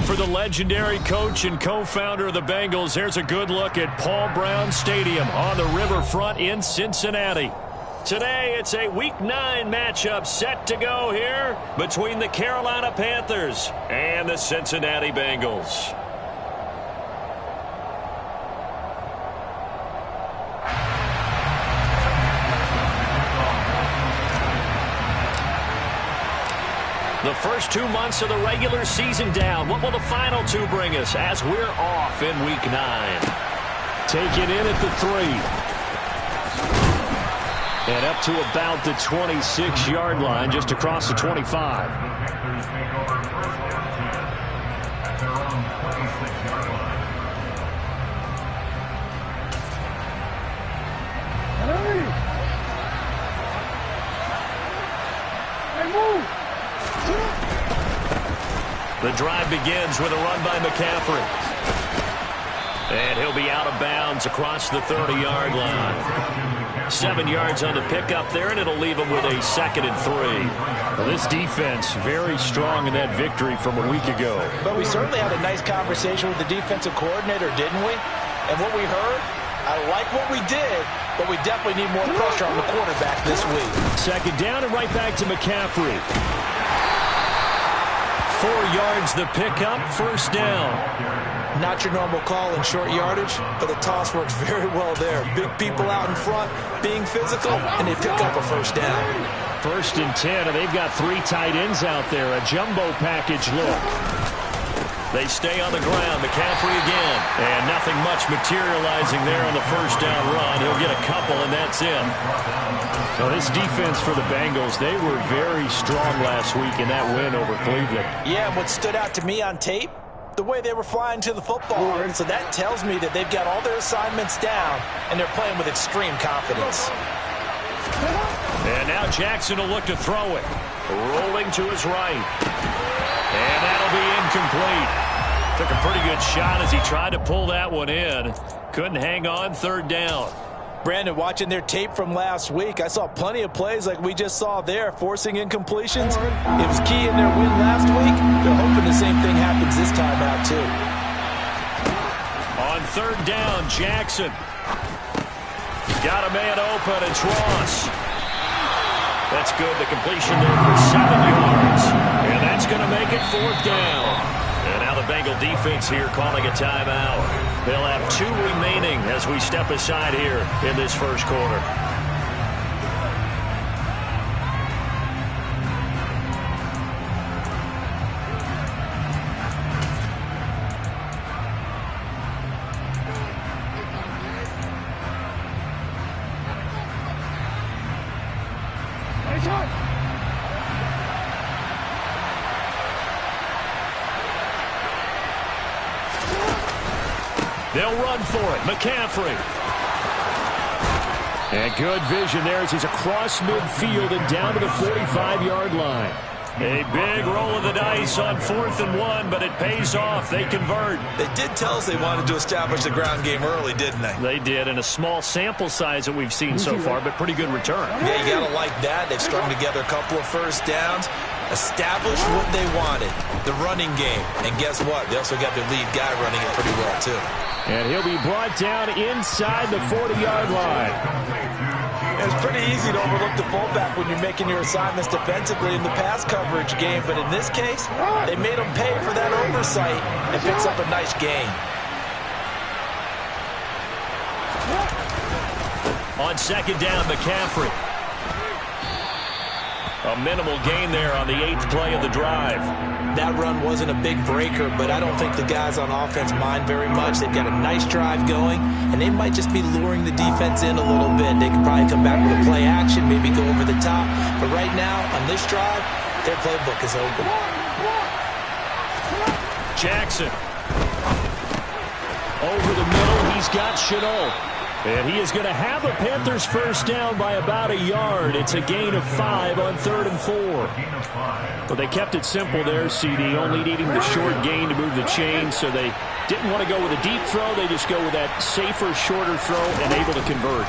And for the legendary coach and co-founder of the Bengals, here's a good look at Paul Brown Stadium on the riverfront in Cincinnati. Today, it's a Week 9 matchup set to go here between the Carolina Panthers and the Cincinnati Bengals. The first 2 months of the regular season down. What will the final 2 bring us as we're off in Week 9? Taken in at the 3. And up to about the 26-yard line, just across the 25. The drive begins with a run by McCaffrey. And he'll be out of bounds across the 30-yard line. 7 yards on the pickup there, and it'll leave him with a 2nd and 3. Well, this defense very strong in that victory from a week ago. But we certainly had a nice conversation with the defensive coordinator, didn't we? And what we heard, I like what we did, but we definitely need more pressure on the quarterback this week. 2nd down and right back to McCaffrey. 4 yards the pickup, 1st down. Not your normal call in short yardage, but the toss works very well there. Big people out in front, being physical, and they pick up a 1st down. 1st and 10, and they've got 3 tight ends out there. A jumbo package look. They stay on the ground. McCaffrey again. And nothing much materializing there on the 1st down run. He'll get a couple, and that's it. So this defense for the Bengals, they were very strong last week in that win over Cleveland. Yeah, and what stood out to me on tape, the way they were flying to the football. So that tells me that they've got all their assignments down, and they're playing with extreme confidence. And now Jackson will look to throw it. Rolling to his right. And that'll be incomplete. Took a pretty good shot as he tried to pull that one in. Couldn't hang on, 3rd down. Brandon, watching their tape from last week, I saw plenty of plays like we just saw there, forcing incompletions. It was key in their win last week. They're hoping the same thing happens this time out, too. On 3rd down, Jackson. Got a man open, it's Ross. That's good, the completion there for 7 yards. And that's going to make it 4th down. And now the Bengal defense here calling a timeout. They'll have 2 remaining as we step aside here in this 1st quarter. They'll run for it. McCaffrey. And good vision there as he's across midfield and down to the 45-yard line. A big roll of the dice on 4th and 1, but it pays off. They convert. They did tell us they wanted to establish the ground game early, didn't they? They did, in a small sample size that we've seen so far, but pretty good return. Yeah, you got to like that. They've strung together a couple of 1st downs, established what they wanted, the running game. And guess what? They also got their lead guy running it pretty well, too. And he'll be brought down inside the 40-yard line. It's pretty easy to overlook the fullback when you're making your assignments defensively in the pass coverage game. But in this case, they made him pay for that oversight and picks up a nice gain. On 2nd down, McCaffrey. A minimal gain there on the 8th play of the drive. That run wasn't a big breaker, but I don't think the guys on offense mind very much. They've got a nice drive going, and they might just be luring the defense in a little bit. They could probably come back with a play action, maybe go over the top. But right now, on this drive, their playbook is open. Jackson. Over the middle, he's got Chenault. And he is going to have a Panthers 1st down by about a yard. It's a gain of 5 on 3rd and 4. But they kept it simple there, CD, only needing the short gain to move the chain, so they didn't want to go with a deep throw. They just go with that safer, shorter throw and able to convert.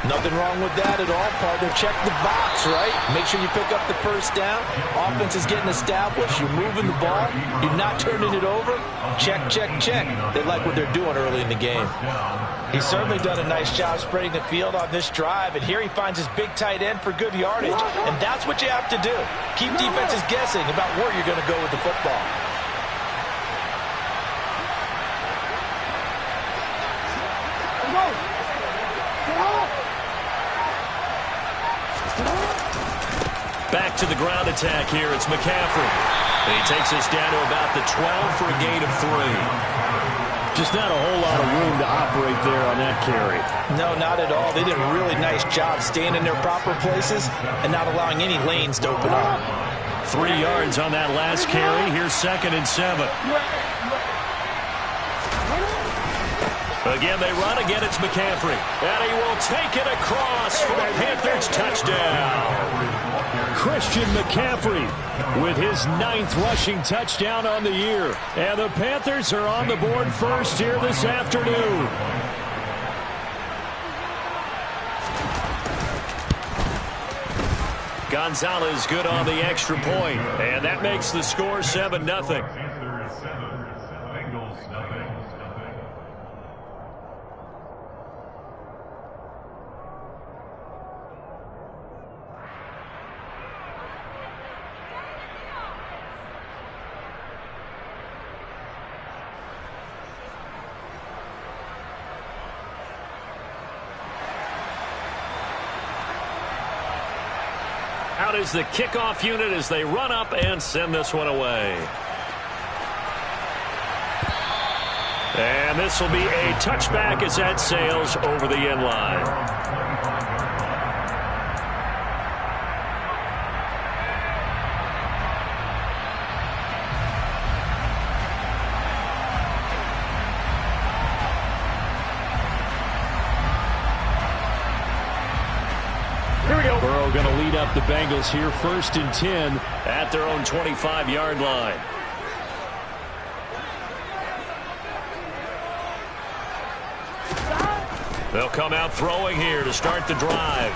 Nothing wrong with that at all, partner. Check the box, right? Make sure you pick up the first down. Offense is getting established. You're moving the ball. You're not turning it over. Check, check, check. They like what they're doing early in the game. He's certainly done a nice job spreading the field on this drive, and here he finds his big tight end for good yardage, and that's what you have to do. Keep defenses guessing about where you're going to go with the football. Back to the ground attack here. It's McCaffrey. And he takes us down to about the 12 for a gain of 3. Just not a whole lot of room to operate there on that carry. No, not at all. They did a really nice job staying in their proper places and not allowing any lanes to open up. 3 yards on that last carry. Here's 2nd and 7. Again, they run. Again, it's McCaffrey. And he will take it across for the Panthers touchdown. Christian McCaffrey with his 9th rushing touchdown on the year. And the Panthers are on the board first here this afternoon. Gonzalez good on the extra point. And that makes the score 7-0. Out is the kickoff unit as they run up and send this one away. And this will be a touchback as that sails over the end line. Going to lead up the Bengals here 1st and 10 at their own 25-yard line. They'll come out throwing here to start the drive.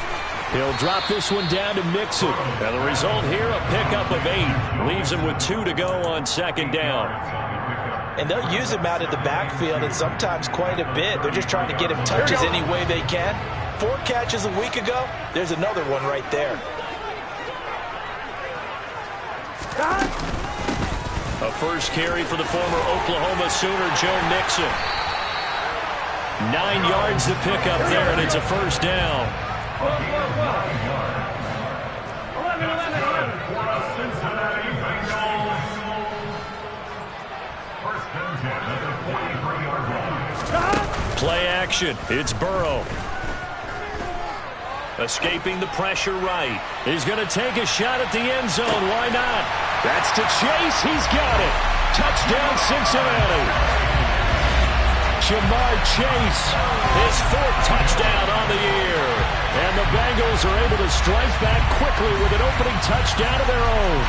He'll drop this one down to Mixon. And the result here, a pickup of 8. Leaves him with 2 to go on 2nd down. And they'll use him out of the backfield, and sometimes quite a bit. They're just trying to get him touches any way they can. 4 catches a week ago. There's another one right there. A first carry for the former Oklahoma Sooner, Joe Mixon. 9 yards to pick up there, and it's a first down. Play action. It's Burrow. Escaping the pressure right. He's going to take a shot at the end zone. Why not? That's to Chase. He's got it. Touchdown, Cincinnati. Jamar Chase, his 4th touchdown on the year. And the Bengals are able to strike back quickly with an opening touchdown of their own.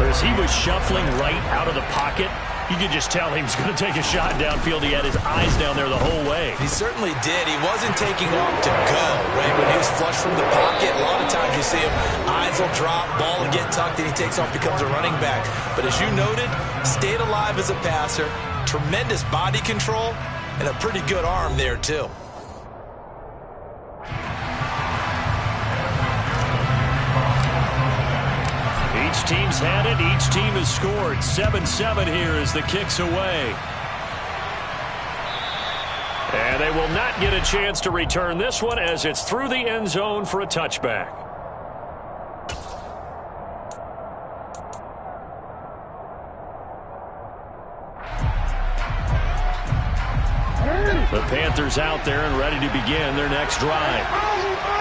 As he was shuffling right out of the pocket, you could just tell he was going to take a shot downfield. He had his eyes down there the whole way. He certainly did. He wasn't taking off to go, right? When he was flush from the pocket, a lot of times you see him, eyes will drop, ball will get tucked, and he takes off, becomes a running back. But as you noted, stayed alive as a passer, tremendous body control, and a pretty good arm there, too. Each team's had it. Each team has scored. 7-7 here as the kick's away. And they will not get a chance to return this one as it's through the end zone for a touchback. The Panthers out there and ready to begin their next drive.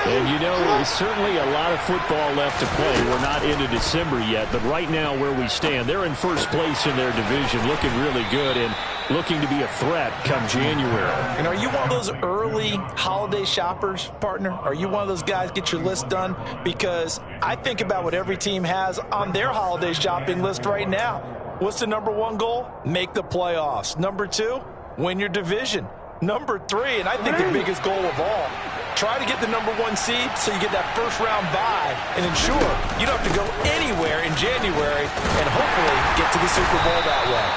And, you know, there's certainly a lot of football left to play. We're not into December yet, but right now where we stand, they're in first place in their division, looking really good and looking to be a threat come January. And are you one of those early holiday shoppers, partner? Are you one of those guys get your list done? Because I think about what every team has on their holiday shopping list right now. What's the #1 goal? Make the playoffs. #2, win your division. Number 3, and I think the biggest goal of all. Try to get the number 1 seed so you get that first-round bye and ensure you don't have to go anywhere in January and hopefully get to the Super Bowl that way.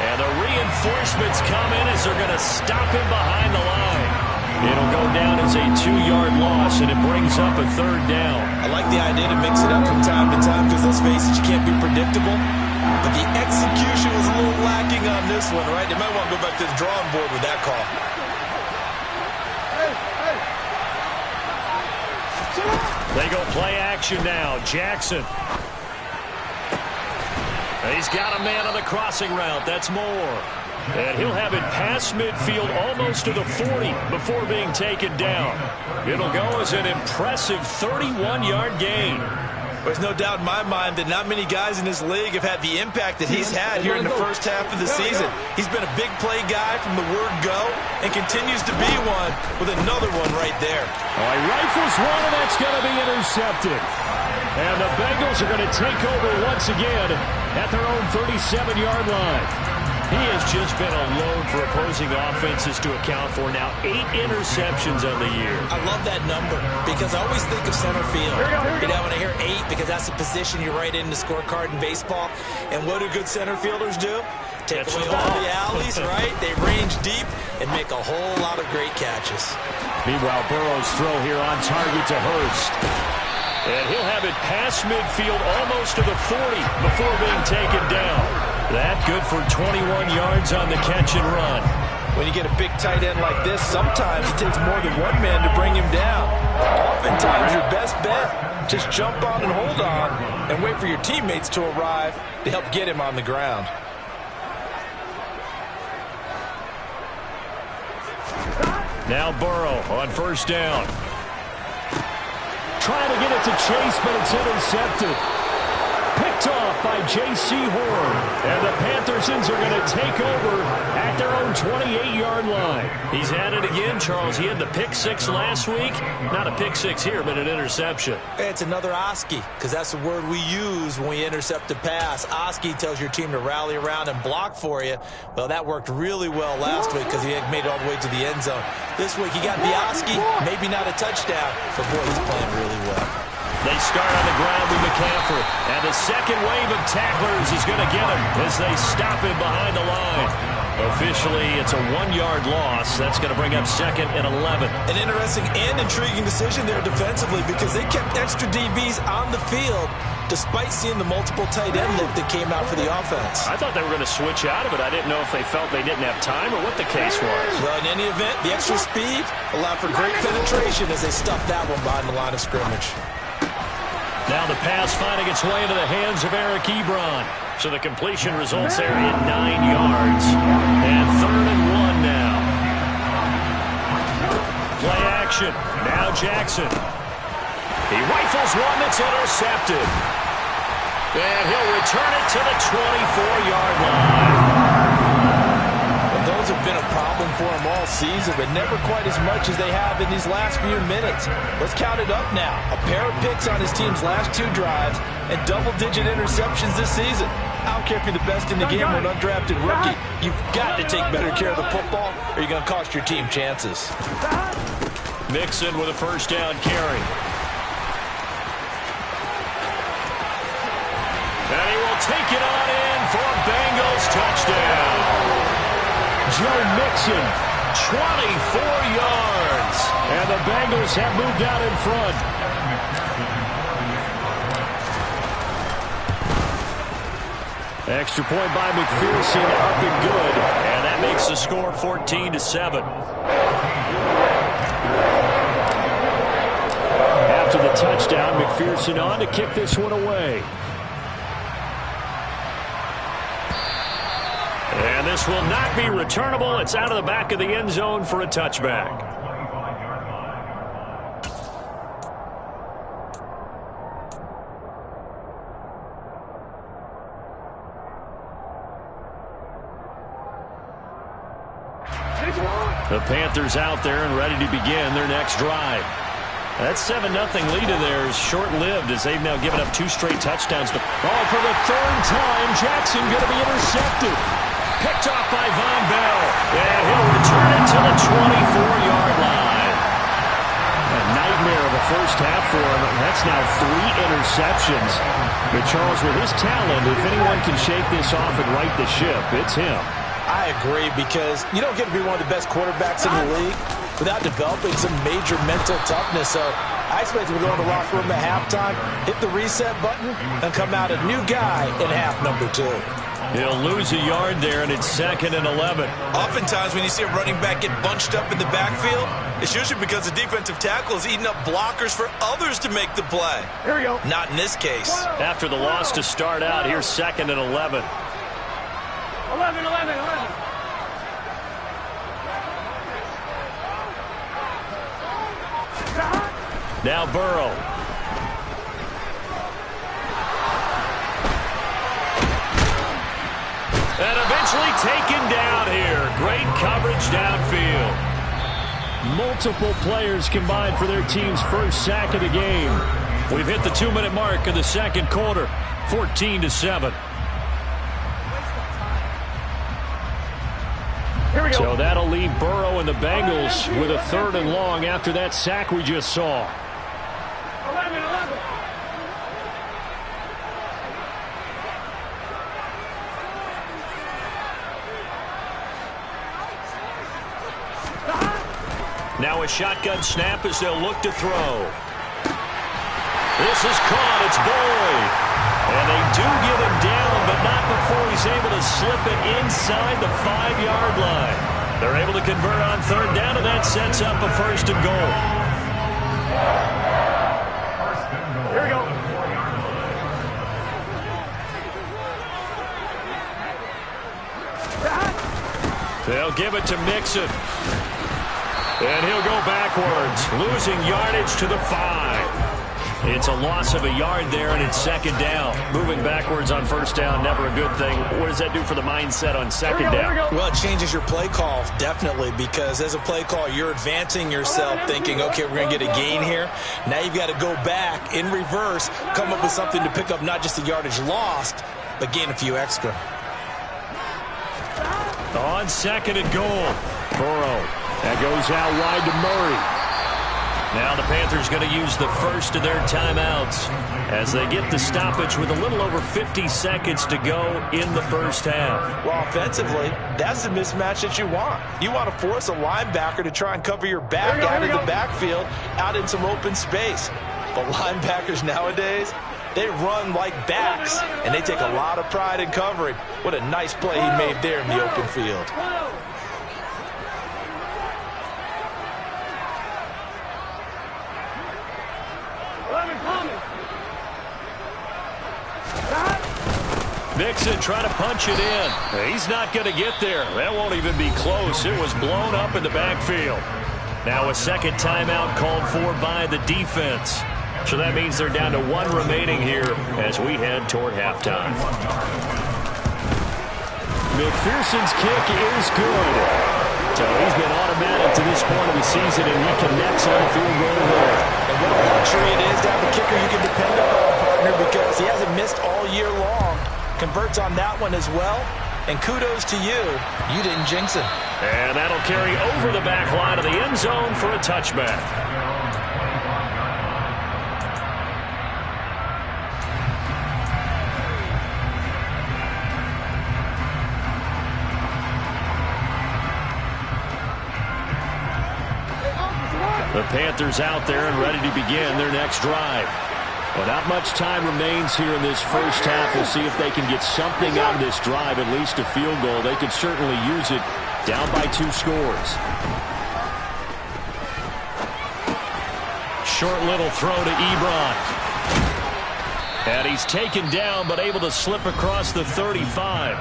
And the reinforcements come in as they're going to stop him behind the line. It'll go down as a 2-yard loss, and it brings up a 3rd down. I like the idea to mix it up from time to time because, let's face it, you can't be predictable. But the execution was a little lacking on this one, right? They might want to go back to the drawing board with that call. They go play action now. Jackson. He's got a man on the crossing route. That's Moore. And he'll have it past midfield almost to the 40 before being taken down. It'll go as an impressive 31-yard gain. There's no doubt in my mind that not many guys in this league have had the impact that he's had here in the first half of the season. He's been a big play guy from the word go and continues to be one with another one right there. He rifles one, and that's going to be intercepted. And the Bengals are going to take over once again at their own 37-yard line. He has just been a load for opposing offenses to account for now. 8 interceptions on the year. I love that number because I always think of center field. You know, when I hear 8, because that's the position you write in the scorecard in baseball. And what do good center fielders do? Take away all the alleys, right? They range deep and make a whole lot of great catches. Meanwhile, Burrow's throw here on target to Hurst. And he'll have it past midfield almost to the 40 before being taken down. That good for 21 yards on the catch and run. When you get a big tight end like this, sometimes it takes more than one man to bring him down. Oftentimes, your best bet, just jump on and hold on and wait for your teammates to arrive to help get him on the ground. Now Burrow on first down. Trying to get it to Chase, but it's intercepted. Picked off by J.C. Horn. And the Panthersons are going to take over at their own 28-yard line. He's at it again, Charles. He had the pick 6 last week. Not a pick 6 here, but an interception. It's another Oski, because that's the word we use when we intercept a pass. Oski tells your team to rally around and block for you. Well, that worked really well last week because he made it all the way to the end zone. This week he got the Oski, maybe not a touchdown, but boy, he's playing really well. They start on the ground with McCaffrey. And the second wave of tacklers is going to get him as they stop him behind the line. Officially, it's a 1-yard loss. That's going to bring up 2nd and 11. An interesting and intriguing decision there defensively because they kept extra DBs on the field despite seeing the multiple tight end look that came out for the offense. I thought they were going to switch out of it. I didn't know if they felt they didn't have time or what the case was. Well, in any event, the extra speed allowed for great penetration as they stuffed that one behind the line of scrimmage. Now the pass finding its way into the hands of Eric Ebron. So the completion results there in 9 yards. And 3rd and 1 now. Play action. Now Jackson. He rifles one that's intercepted. And he'll return it to the 24-yard line. Those have been a problem for him all season, but never quite as much as they have in these last few minutes. Let's count it up now. A pair of picks on his team's last 2 drives and double-digit interceptions this season. I don't care if you're the best in the game or an undrafted rookie. You've got to take better care of the football or you're going to cost your team chances. Mixon with a first down carry. And he will take it on in for a Bengals touchdown. Joe Mixon, 24 yards. And the Bengals have moved out in front. Extra point by McPherson, up and good. And that makes the score 14-7. After the touchdown, McPherson on to kick this one away. And this will not be returnable. It's out of the back of the end zone for a touchback. The Panthers out there and ready to begin their next drive. That 7-0 lead in there is short-lived as they've now given up 2 straight touchdowns. For the 3rd time, Jackson going to be intercepted. Picked off by Von Bell. And he'll return it to the 24-yard line. A nightmare of a first half for him. That's now 3 interceptions. But Charles, with his talent, if anyone can shake this off and right the ship, it's him. I agree, because you don't get to be one of the best quarterbacks in the league without developing some major mental toughness. So I expect him to go in the locker room at halftime, hit the reset button, and come out a new guy in half number 2. He'll lose a yard there, and it's 2nd and 11. Oftentimes when you see a running back get bunched up in the backfield, it's usually because the defensive tackle is eating up blockers for others to make the play. Here we go. Not in this case. After the loss to start out, here's 2nd and 11. 11. Now Burrow. And eventually taken down here. Great coverage downfield. Multiple players combined for their team's first sack of the game. We've hit the 2-minute mark in the second quarter. 14-7. Here we go. So that'll leave Burrow and the Bengals with a 3rd and long after that sack we just saw. 11. Now a shotgun snap as they'll look to throw. This is caught. It's Boyd. And they do get him down, but not before he's able to slip it inside the 5-yard line. They're able to convert on 3rd down, and that sets up a 1st and goal. Here we go. They'll give it to Mixon. And he'll go backwards, losing yardage to the 5. It's a loss of a yard there, and it's 2nd down. Moving backwards on 1st down, never a good thing. What does that do for the mindset on 2nd down? Well, it changes your play call, definitely, because as a play call, you're advancing yourself thinking, okay, we're going to get a gain here. Now you've got to go back in reverse, come up with something to pick up not just the yardage lost, but gain a few extra. On 2nd and goal, Burrow. That goes out wide to Murray. now the Panthers going to use the first of their timeouts as they get the stoppage with a little over 50 seconds to go in the first half. Well, offensively, that's the mismatch that you want. You want to force a linebacker to try and cover your back out of the backfield, out in some open space. But linebackers nowadays, they run like backs, and they take a lot of pride in covering. What a nice play he made there in the open field. Mixon trying to punch it in. He's not going to get there. That won't even be close. It was blown up in the backfield. Now a second timeout called for by the defense. So that means they're down to one remaining here as we head toward halftime. McPherson's kick is good. So he's been automatic to this point of the season, and he connects on the field goal there. And what a luxury it is to have a kicker you can depend upon, partner, because he hasn't missed all year long. Converts on that one as well. And kudos to you. You didn't jinx it. And that'll carry over the back line of the end zone for a touchback. The Panthers out there and ready to begin their next drive. Well, not much time remains here in this first half. We'll see if they can get something out of this drive, at least a field goal. They could certainly use it down by 2 scores. Short little throw to Ebron. And he's taken down but able to slip across the 35.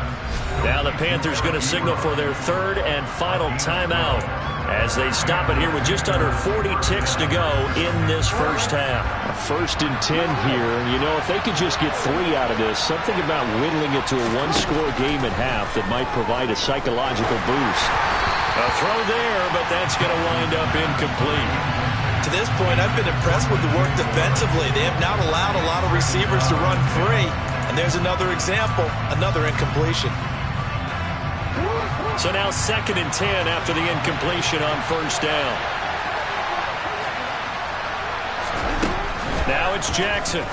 Now the Panthers going to signal for their third and final timeout as they stop it here with just under 40 ticks to go in this first half. 1st and 10 here, and you know, if they could just get 3 out of this, something about whittling it to a 1-score game at half that might provide a psychological boost. A throw there, but that's going to wind up incomplete. To this point, I've been impressed with the work defensively. They have not allowed a lot of receivers to run free, and there's another example, another incompletion. So now 2nd and 10 after the incompletion on first down. Now it's Jackson.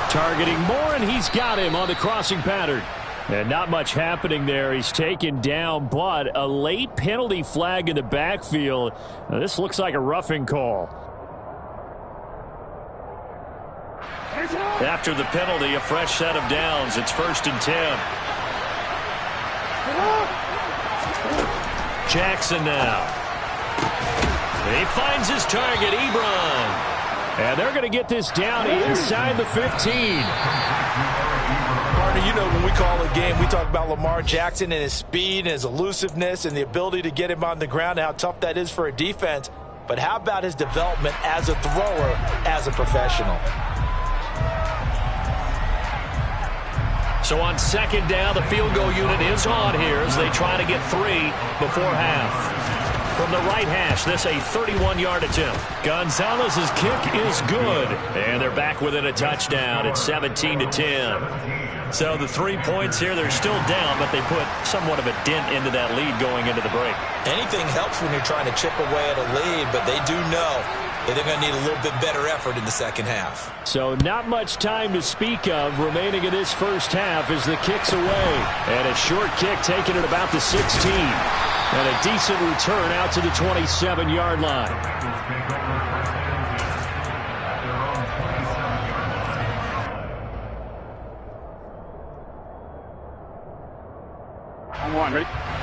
Targeting Moore, and he's got him on the crossing pattern. And not much happening there. He's taken down, but a late penalty flag in the backfield. Now, this looks like a roughing call. After the penalty, a fresh set of downs. It's 1st and 10. Jackson now. He finds his target, Ebron. And they're going to get this down inside the 15. Partner, you know when we call a game, we talk about Lamar Jackson and his speed and his elusiveness and the ability to get him on the ground and how tough that is for a defense. But how about his development as a thrower, as a professional? So on 2nd down, the field goal unit is on here as they try to get 3 before half. From the right hash, this a 31-yard attempt. Gonzalez's kick is good. And they're back within a touchdown. It's 17-10. So the 3 points here, they're still down, but they put somewhat of a dent into that lead going into the break. Anything helps when you're trying to chip away at a lead, but they do know that they're going to need a little bit better effort in the second half. So not much time to speak of remaining in this first half as the kick's away. And a short kick taken at about the 16. And a decent return out to the 27-yard line.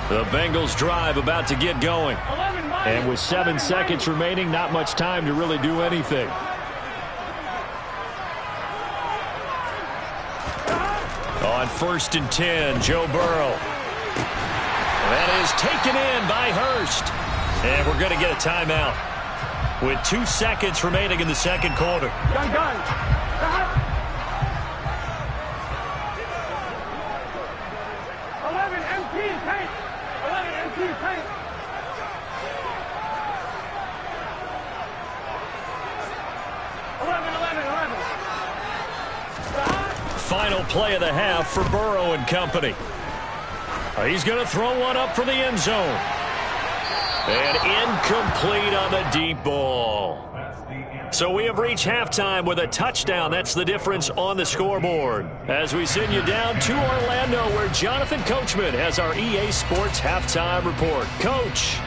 The Bengals drive about to get going. And with 7 seconds remaining, not much time to really do anything. On 1st and 10, Joe Burrow. That is taken in by Hurst. And we're going to get a timeout with 2 seconds remaining in the second quarter. Gun. 11 empty tank. 11 empty tank. Final play of the half for Burrow and company. He's going to throw one up for the end zone. And incomplete on the deep ball. So we have reached halftime with a touchdown. That's the difference on the scoreboard. As we send you down to Orlando, where Jonathan Coachman has our EA Sports Halftime Report. Coach.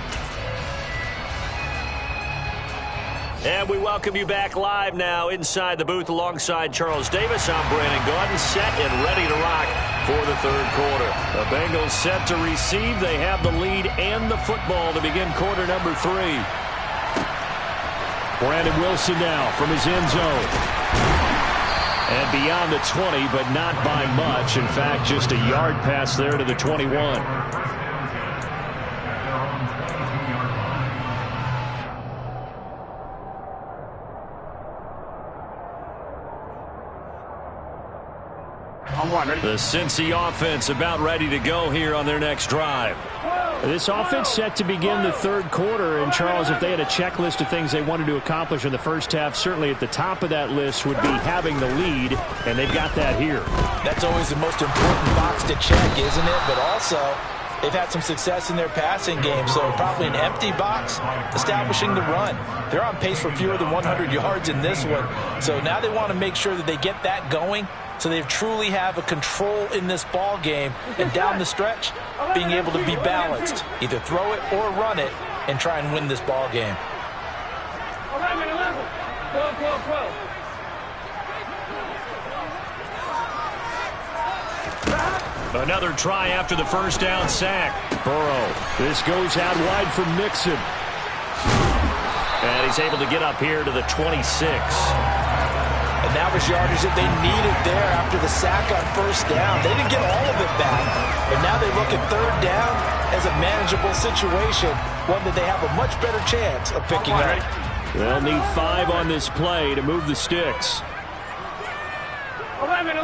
And we welcome you back live now inside the booth alongside Charles Davis. I'm Brandon Gaudin, set and ready to rock for the third quarter. The Bengals set to receive. They have the lead and the football to begin quarter number 3. Brandon Wilson now from his end zone. And beyond the 20, but not by much. In fact, just a yard pass there to the 21. The Cincy offense about ready to go here on their next drive. This offense set to begin the third quarter. And, Charles, if they had a checklist of things they wanted to accomplish in the first half, certainly at the top of that list would be having the lead, and they've got that here. That's always the most important box to check, isn't it? But also, they've had some success in their passing game, so probably an empty box establishing the run. They're on pace for fewer than 100 yards in this one. So now they want to make sure that they get that going so they truly have a control in this ball game, and down the stretch, being able to be balanced. Either throw it or run it and try and win this ball game. 11. 12. Another try after the first down sack. Burrow. This goes out wide for Mixon. And he's able to get up here to the 26. And that was yardage that they needed there after the sack on first down. They didn't get all of it back. But now they look at third down as a manageable situation, one that they have a much better chance of picking up. They'll need 5 on this play to move the sticks. 11.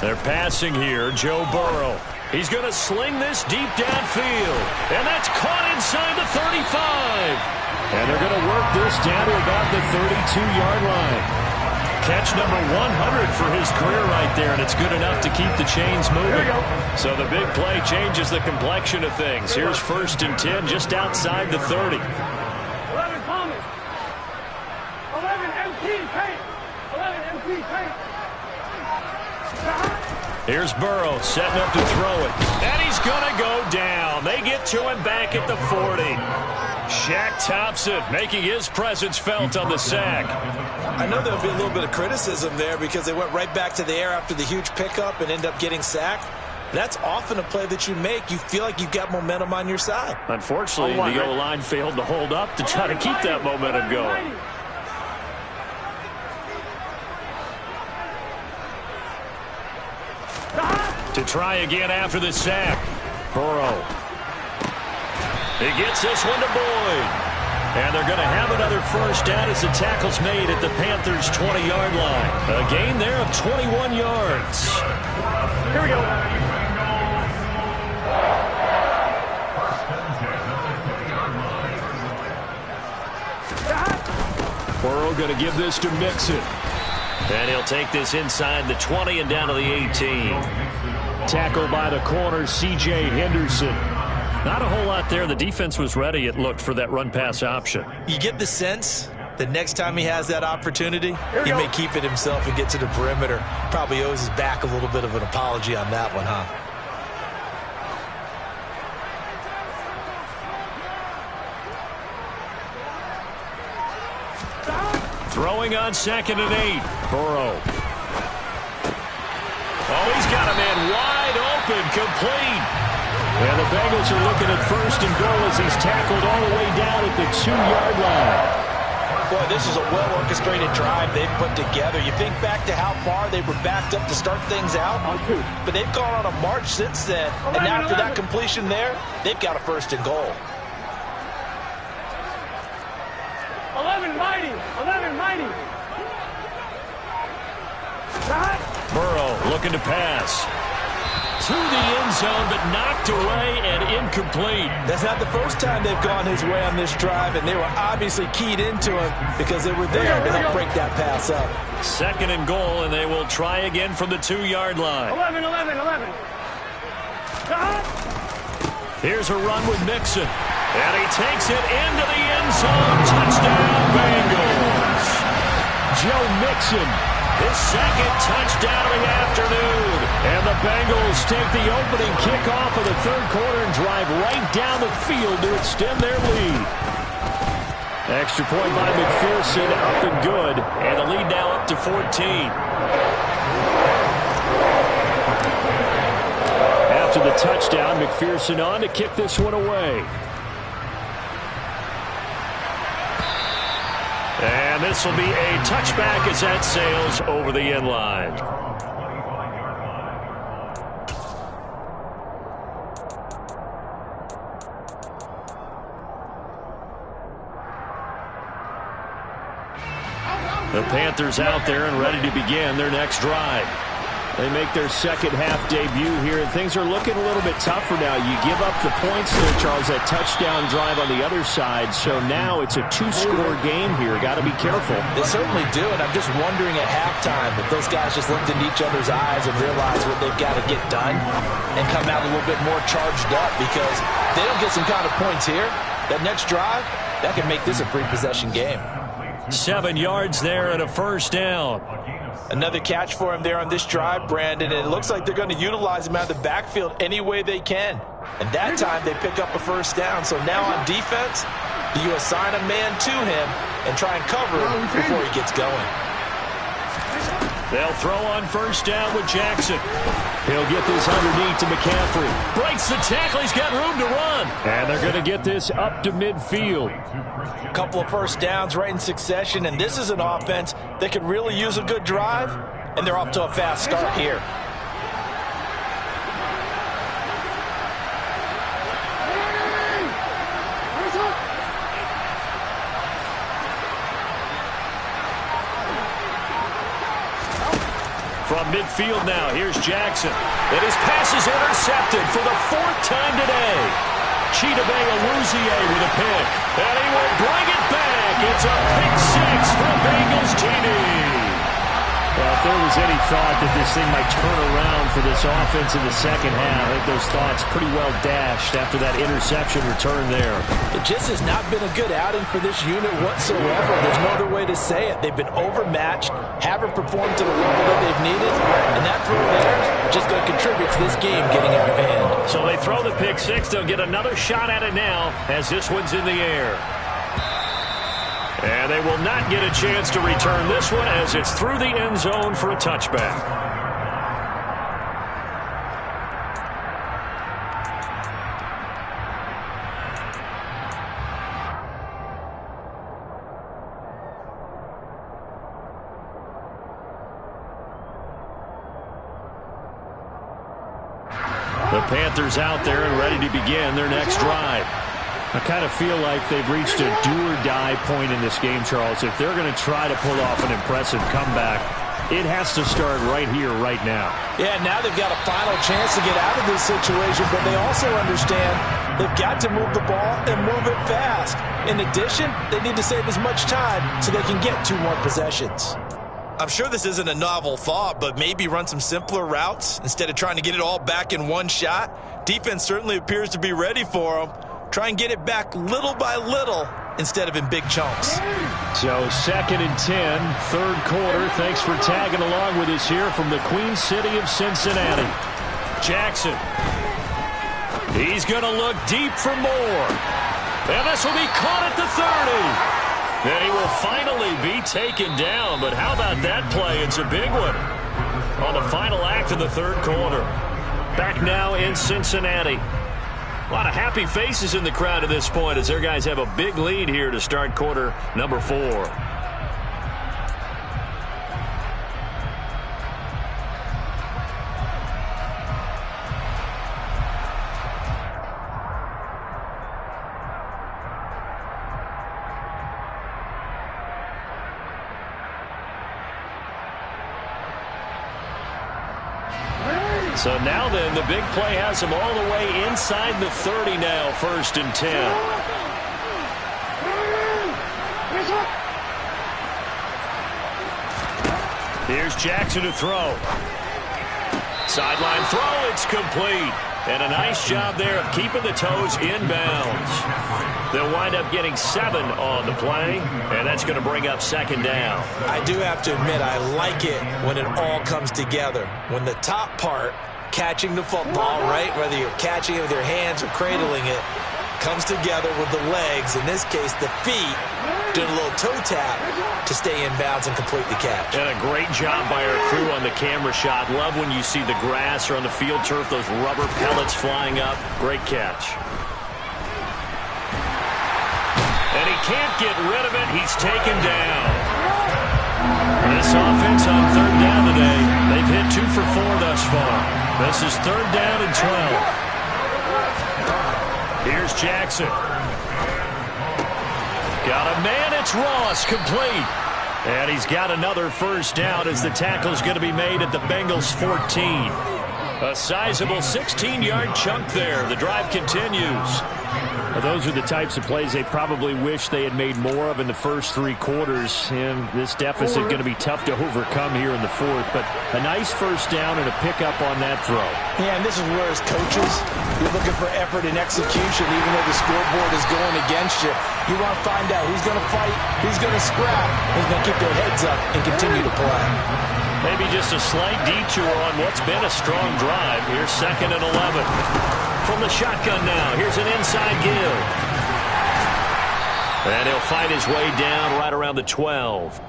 They're passing here, Joe Burrow. He's going to sling this deep downfield. And that's caught inside the 35. And they're going to work this down to about the 32-yard line. Catch number 100 for his career right there, and it's good enough to keep the chains moving. So the big play changes the complexion of things. Here's 1st and 10 just outside the 30. 11 Thomas. 11 MT paint. 11 MT paint. Here's Burrow setting up to throw it. And he's going to go down. They get to him back at the 40. Shaq Thompson making his presence felt on the sack. I know there'll be a little bit of criticism there because they went right back to the air after the huge pickup and end up getting sacked. That's often a play that you make. You feel like you've got momentum on your side. Unfortunately, the O-line failed to hold up to try to keep that momentum going. To try again after the sack. Burrow. He gets this one to Boyd. And they're going to have another 1st down as the tackle's made at the Panthers' 20-yard line. A gain there of 21 yards. Here we go. Burrow going to give this to Mixon. And he'll take this inside the 20 and down to the 18. Tackled by the corner, C.J. Henderson. Not a whole lot there. The defense was ready, it looked, for that run-pass option. You get the sense that next time he has that opportunity, he may keep it himself and get to the perimeter. Probably owes his back a little bit of an apology on that one, huh? Throwing on 2nd and 8. Burrow. Oh, he's got a man wide open, complete. And the Bengals are looking at 1st and goal as he's tackled all the way down at the 2-yard line. Boy, this is a well-orchestrated drive they've put together. You think back to how far they were backed up to start things out, but they've gone on a march since then. And after that completion there, they've got a 1st and goal. 11 mighty. 11 mighty. Burrow looking to pass. To the end zone, but knocked away and incomplete. That's not the first time they've gone his way on this drive, and they were obviously keyed into him because they were there to help break that pass up. 2nd and goal, and they will try again from the 2-yard line. 11, 11, 11. Here's a run with Mixon. And he takes it into the end zone. Touchdown, Bengals. Joe Mixon, his 2nd touchdown of the afternoon. And the Bengals take the opening kickoff of the 3rd quarter and drive right down the field to extend their lead. Extra point by McPherson, up and good. And the lead now up to 14. After the touchdown, McPherson on to kick this one away. And this will be a touchback as that sails over the end line. The Panthers out there and ready to begin their next drive. They make their 2nd half debut here, and things are looking a little bit tougher now. You give up the points there, Charles, that touchdown drive on the other side. So now it's a 2-score game here. Got to be careful. They certainly do, and I'm just wondering at halftime if those guys just looked into each other's eyes and realized what they've got to get done and come out a little bit more charged up, because if they don't get some kind of points here, that next drive, that can make this a free-possession game. 7 yards there and a 1st down. Another catch for him there on this drive, Brandon, and it looks like they're going to utilize him out of the backfield any way they can. And that time they pick up a 1st down. So now on defense, do you assign a man to him and try and cover him before he gets going? They'll throw on 1st down with Jackson. He'll get this underneath to McCaffrey. Breaks the tackle. He's got room to run. And they're going to get this up to midfield. A couple of 1st downs right in succession, and this is an offense that could really use a good drive, and they're off to a fast start here. From midfield now, here's Jackson. And his pass is intercepted for the 4th time today. Chidobe-Awuzie with a pick. And he will bring it back. It's a pick six for Bengals TD. Well, if there was any thought that this thing might turn around for this offense in the second half, I think those thoughts pretty well dashed after that interception return there. It just has not been a good outing for this unit whatsoever. There's no other way to say it. They've been overmatched, haven't performed to the level that they've needed, and that throw there is just going to contribute to this game getting out of hand. So they throw the pick six. They'll get another shot at it now as this one's in the air. And they will not get a chance to return this one as it's through the end zone for a touchback. The Panthers out there and ready to begin their next drive. I kind of feel like they've reached a do-or-die point in this game, Charles. If they're going to try to pull off an impressive comeback, it has to start right here, right now. Yeah, now they've got a final chance to get out of this situation, but they also understand they've got to move the ball and move it fast. In addition, they need to save as much time so they can get 2 more possessions. I'm sure this isn't a novel thought, but maybe run some simpler routes instead of trying to get it all back in one shot. Defense certainly appears to be ready for them. Try and get it back little by little instead of in big chunks. So 2nd and 10, third quarter. Thanks for tagging along with us here from the Queen City of Cincinnati. Jackson. He's going to look deep for more. And this will be caught at the 30. Then he will finally be taken down. But how about that play? It's a big one on the final act of the third quarter. Back now in Cincinnati. A lot of happy faces in the crowd at this point as their guys have a big lead here to start quarter number 4. So now then, the big play has them all the way inside the 30 now, 1st and 10. Here's Jackson to throw. Sideline throw, it's complete. And a nice job there of keeping the toes inbounds. They'll wind up getting 7 on the play, and that's going to bring up 2nd down. I do have to admit, I like it when it all comes together. When the top part, catching the football, right, whether you're catching it with your hands or cradling it, comes together with the legs, in this case the feet, doing a little toe tap to stay in bounds and complete the catch. And a great job by our crew on the camera shot. Love when you see the grass or on the field turf, those rubber pellets flying up. Great catch. And he can't get rid of it. He's taken down. This offense on 3rd down today, they've hit 2 for 4 thus far. This is 3rd down and 12. Here's Jackson. Got a man, it's Ross, complete. And he's got another 1st down as the tackle's going to be made at the Bengals 14. A sizable 16-yard chunk there. The drive continues. Well, those are the types of plays they probably wish they had made more of in the first 3 quarters. And this deficit going to be tough to overcome here in the 4th. But a nice 1st down and a pickup on that throw. Yeah, and this is where as coaches, you're looking for effort and execution, even though the scoreboard is going against you. You want to find out who's going to fight, who's going to scrap, who's going to keep their heads up and continue to play. Maybe just a slight detour on what's been a strong drive. Here's 2nd and 11. From the shotgun now, here's an inside give. And he'll fight his way down right around the 12.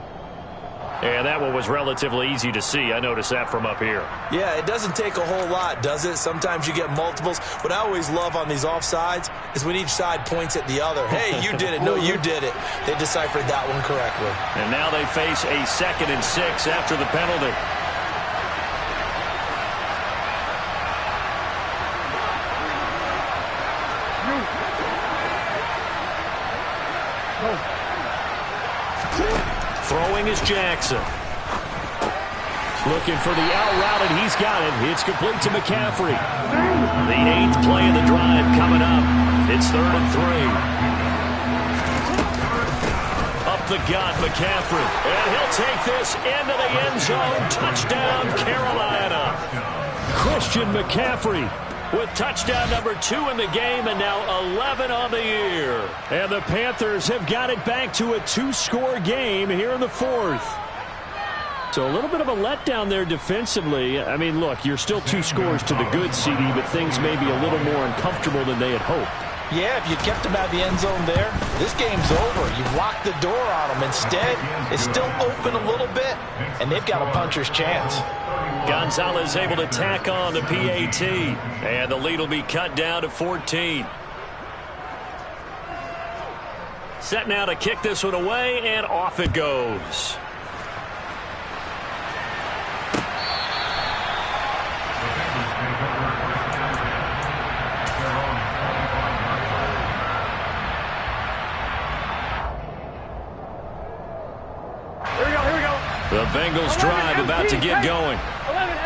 And that one was relatively easy to see. I noticed that from up here. Yeah, it doesn't take a whole lot, does it? Sometimes you get multiples. What I always love on these offsides is when each side points at the other. Hey, you did it. No, you did it. They deciphered that one correctly. And now they face a 2nd and 6 after the penalty. Throwing is Jackson. Looking for the out route, and he's got it. It's complete to McCaffrey. The 8th play of the drive coming up. It's 3rd and 3. Up the gut, McCaffrey. And he'll take this into the end zone. Touchdown, Carolina. Christian McCaffrey with touchdown number 2 in the game, and now 11 on the year. And the Panthers have got it back to a 2-score game here in the 4th. So a little bit of a letdown there defensively. I mean, look, you're still 2 scores to the good, CD, but things may be a little more uncomfortable than they had hoped. Yeah, if you kept them out of the end zone there, this game's over. You've locked the door on them. Instead, it's still open a little bit, and they've got a puncher's chance. Gonzalez able to tack on the PAT, and the lead will be cut down to 14. Set now to kick this one away, and off it goes. The Bengals drive about to get going.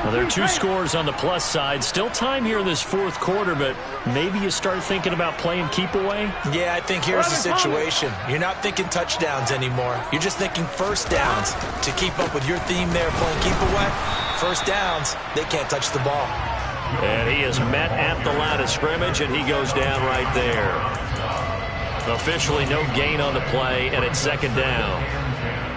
Well, there are 2 scores on the plus side. Still time here in this 4th quarter, but maybe you start thinking about playing keep away? Yeah, I think here's the situation. You're not thinking touchdowns anymore. You're just thinking first downs. To keep up with your theme there, playing keep away, first downs, they can't touch the ball. And he is met at the line of scrimmage, and he goes down right there. Officially no gain on the play, and it's 2nd down.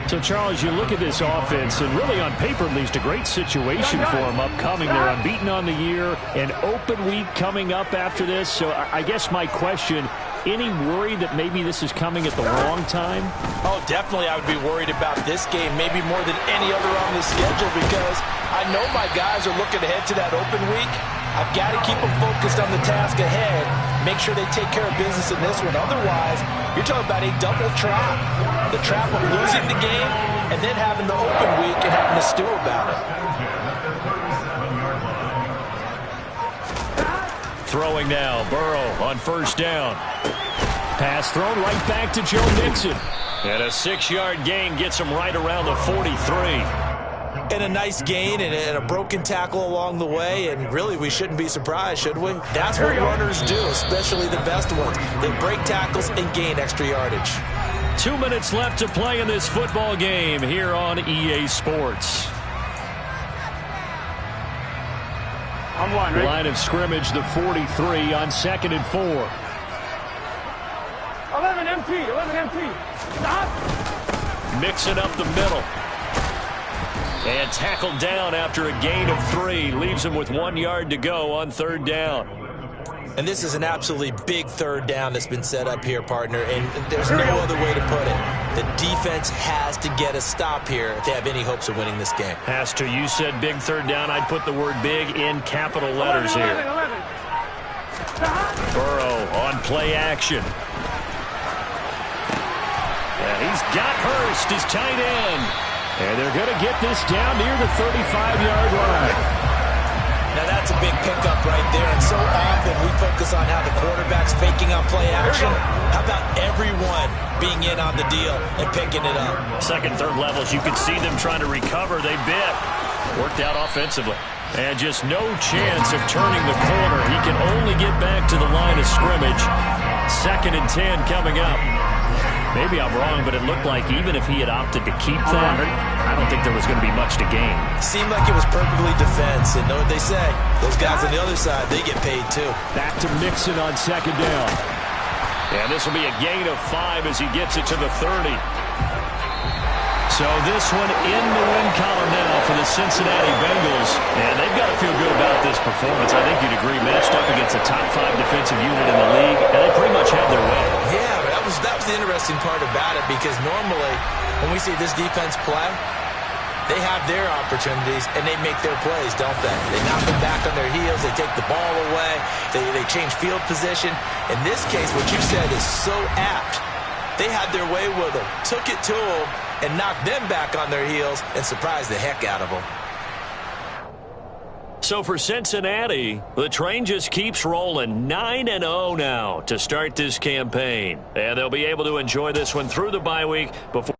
So, Charles, you look at this offense, and really on paper, at least, a great situation for them upcoming. They're unbeaten on the year, an open week coming up after this. So I guess my question, any worry that maybe this is coming at the wrong time? Oh, definitely I would be worried about this game, maybe more than any other on the schedule, because I know my guys are looking ahead to that open week. I've got to keep them focused on the task ahead, make sure they take care of business in this one. Otherwise, you're talking about a double trap. The trap of losing the game and then having the open week and having to stew about it. Throwing now, Burrow on 1st down. Pass thrown right back to Joe Mixon. And a 6-yard gain gets him right around the 43. And a nice gain and a broken tackle along the way, and really we shouldn't be surprised, should we? That's what runners do, especially the best ones. They break tackles and gain extra yardage. 2 minutes left to play in this football game here on EA Sports. I'm one, right? Line of scrimmage, the 43 on 2nd and 4. 11 MT, 11 MT. Stop. Mixing up the middle. And tackled down after a gain of 3. Leaves him with 1 yard to go on 3rd down. And this is an absolutely big 3rd down that's been set up here, partner, and there's no other way to put it. The defense has to get a stop here if they have any hopes of winning this game. Has to. You said big 3rd down. I'd put the word big in capital letters 11, here. 11. Burrow on play action. And he's got Hurst, his tight end. And they're going to get this down near the 35-yard line. Now that's a big pickup right there, and so often we focus on how the quarterback's faking on play action. How about everyone being in on the deal and picking it up? 2nd, 3rd levels, you can see them trying to recover. They bit. Worked out offensively. And just no chance of turning the corner. He can only get back to the line of scrimmage. 2nd and 10 coming up. Maybe I'm wrong, but it looked like even if he had opted to keep that, I don't think there was going to be much to gain. Seemed like it was perfectly defense, and know what they say. Those guys on the other side, they get paid too. Back to Mixon on 2nd down. And this will be a gain of 5 as he gets it to the 30. So this one in the win column now for the Cincinnati Bengals. And they've got to feel good about this performance. I think you'd agree, matched up against a top 5 defensive unit in the league, and they pretty much had their way. Yeah, but that was the interesting part about it, because normally when we see this defense play, they have their opportunities and they make their plays, don't they? They knock them back on their heels, they take the ball away, they change field position. In this case, what you said is so apt. They had their way with them, took it to them, and knocked them back on their heels and surprised the heck out of them. So for Cincinnati, the train just keeps rolling. 9-0 now to start this campaign. And they'll be able to enjoy this one through the bye week before